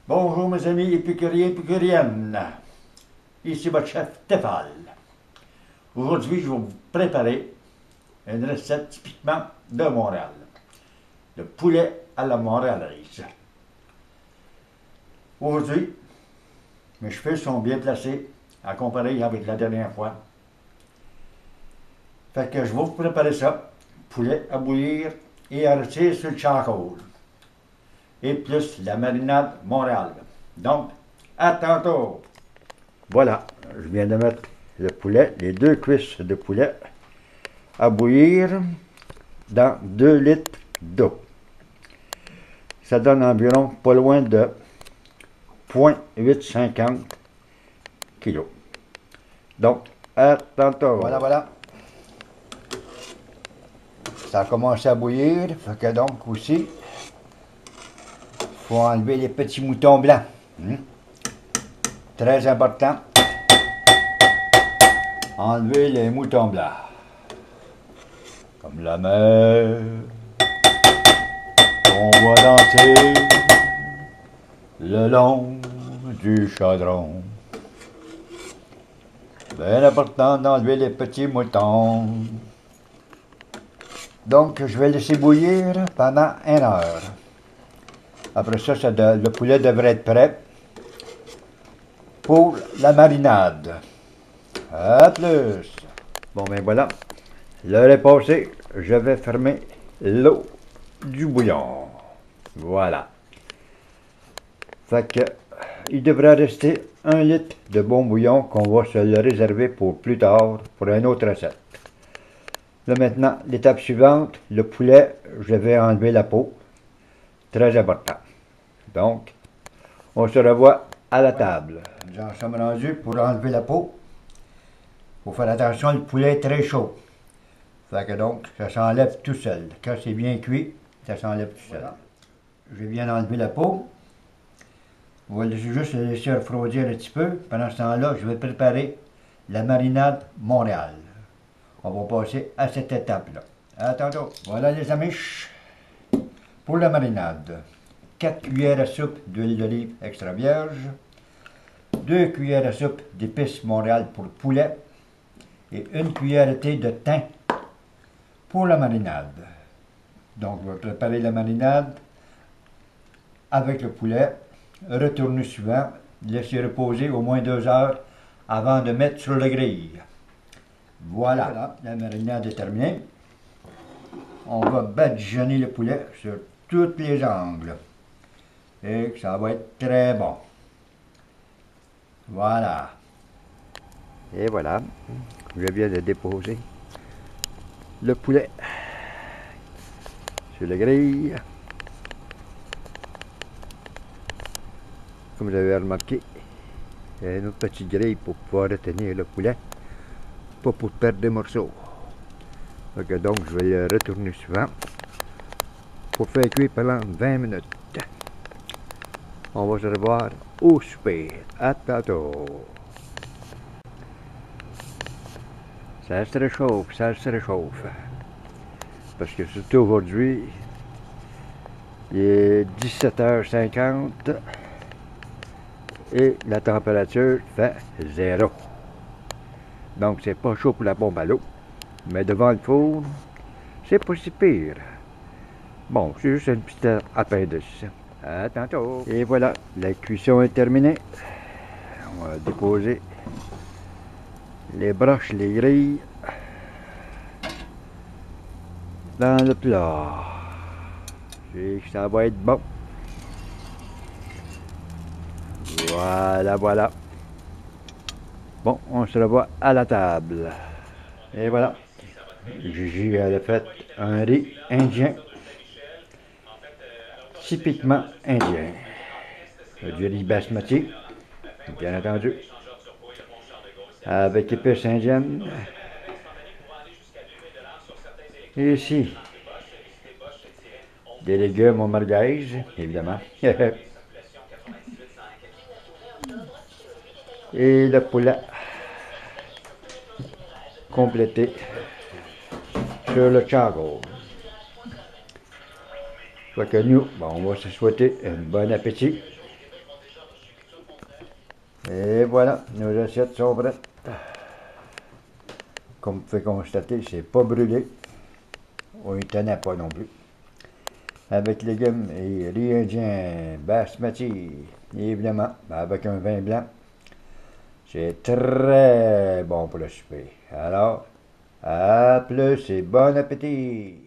Bonjour mes amis épicuriens et épicuriennes, ici votre chef Tefal. Aujourd'hui, je vais vous préparer une recette typiquement de Montréal. Le poulet à la montréalaise. Aujourd'hui, mes cheveux sont bien placés à comparer avec la dernière fois. Fait que je vais vous préparer ça, poulet à bouillir et à rôtir sur le charcoal. Et plus la marinade Montréal. Donc, à tantôt! Voilà, je viens de mettre le poulet, les 2 cuisses de poulet à bouillir dans 2 litres d'eau. Ça donne environ pas loin de 0,850 kg. Donc, à tantôt! Voilà. Ça a commencé à bouillir, fait que donc aussi, il faut enlever les petits moutons blancs. Très important. Enlever les moutons blancs. Comme la mer qu'on voit danser le long du chaudron. Bien important d'enlever les petits moutons. Donc, je vais laisser bouillir pendant 1 heure. Après ça, le poulet devrait être prêt pour la marinade. À plus! Bon, ben voilà. L'heure est passée. Je vais fermer l'eau du bouillon. Voilà. Fait que, il devrait rester 1 litre de bon bouillon qu'on va se le réserver pour plus tard, pour une autre recette. Là maintenant, l'étape suivante, le poulet, je vais enlever la peau. Très important. Donc, on se revoit à la table. J'en sommes rendus pour enlever la peau. Il faut faire attention, le poulet est très chaud. Fait que donc, ça s'enlève tout seul. Quand c'est bien cuit, ça s'enlève tout seul. Voilà. Je viens d'enlever la peau. On va juste le laisser refroidir un petit peu. Pendant ce temps-là, je vais préparer la marinade Montréal. On va passer à cette étape-là. À tantôt. Voilà les amis. Pour la marinade, 4 cuillères à soupe d'huile d'olive extra vierge, 2 cuillères à soupe d'épices Montréal pour le poulet et 1 cuillère à thé de thym pour la marinade. Donc, je vais préparer la marinade avec le poulet, retourner souvent, laisser reposer au moins 2 heures avant de mettre sur le grille. Voilà, la marinade est terminée. On va badigeonner le poulet sur tous les angles. Et ça va être très bon. Voilà. Et voilà, je viens de déposer le poulet sur la grille. Comme vous avez remarqué, il y a une autre petite grille pour pouvoir retenir le poulet, pas pour perdre des morceaux. Donc je vais le retourner souvent pour faire cuire pendant 20 minutes. On va se revoir au souper. À tantôt. Ça se réchauffe. Parce que surtout aujourd'hui, il est 17h50 et la température fait 0. Donc c'est pas chaud pour la pompe à l'eau. Mais devant le four, c'est pas si pire. Bon, c'est juste une petite appendice. À tantôt. Et voilà, la cuisson est terminée. On va déposer les broches, les grilles dans le plat. Et ça va être bon. Voilà. Bon, on se revoit à la table. Et voilà. Gigi, elle a fait un riz indien. Typiquement indien. Du riz basmati, bien entendu, avec épices indiennes. Et ici, des légumes au merguez, évidemment. Et le poulet complété sur le charcoal. Soit que nous, bon, on va se souhaiter un bon appétit. Et voilà, nos assiettes sont prêtes. Comme vous pouvez constater, c'est pas brûlé. On y tenait pas non plus. Avec légumes et riz indien basmati, évidemment, avec un vin blanc. C'est très bon pour le souper. Alors, à plus et bon appétit!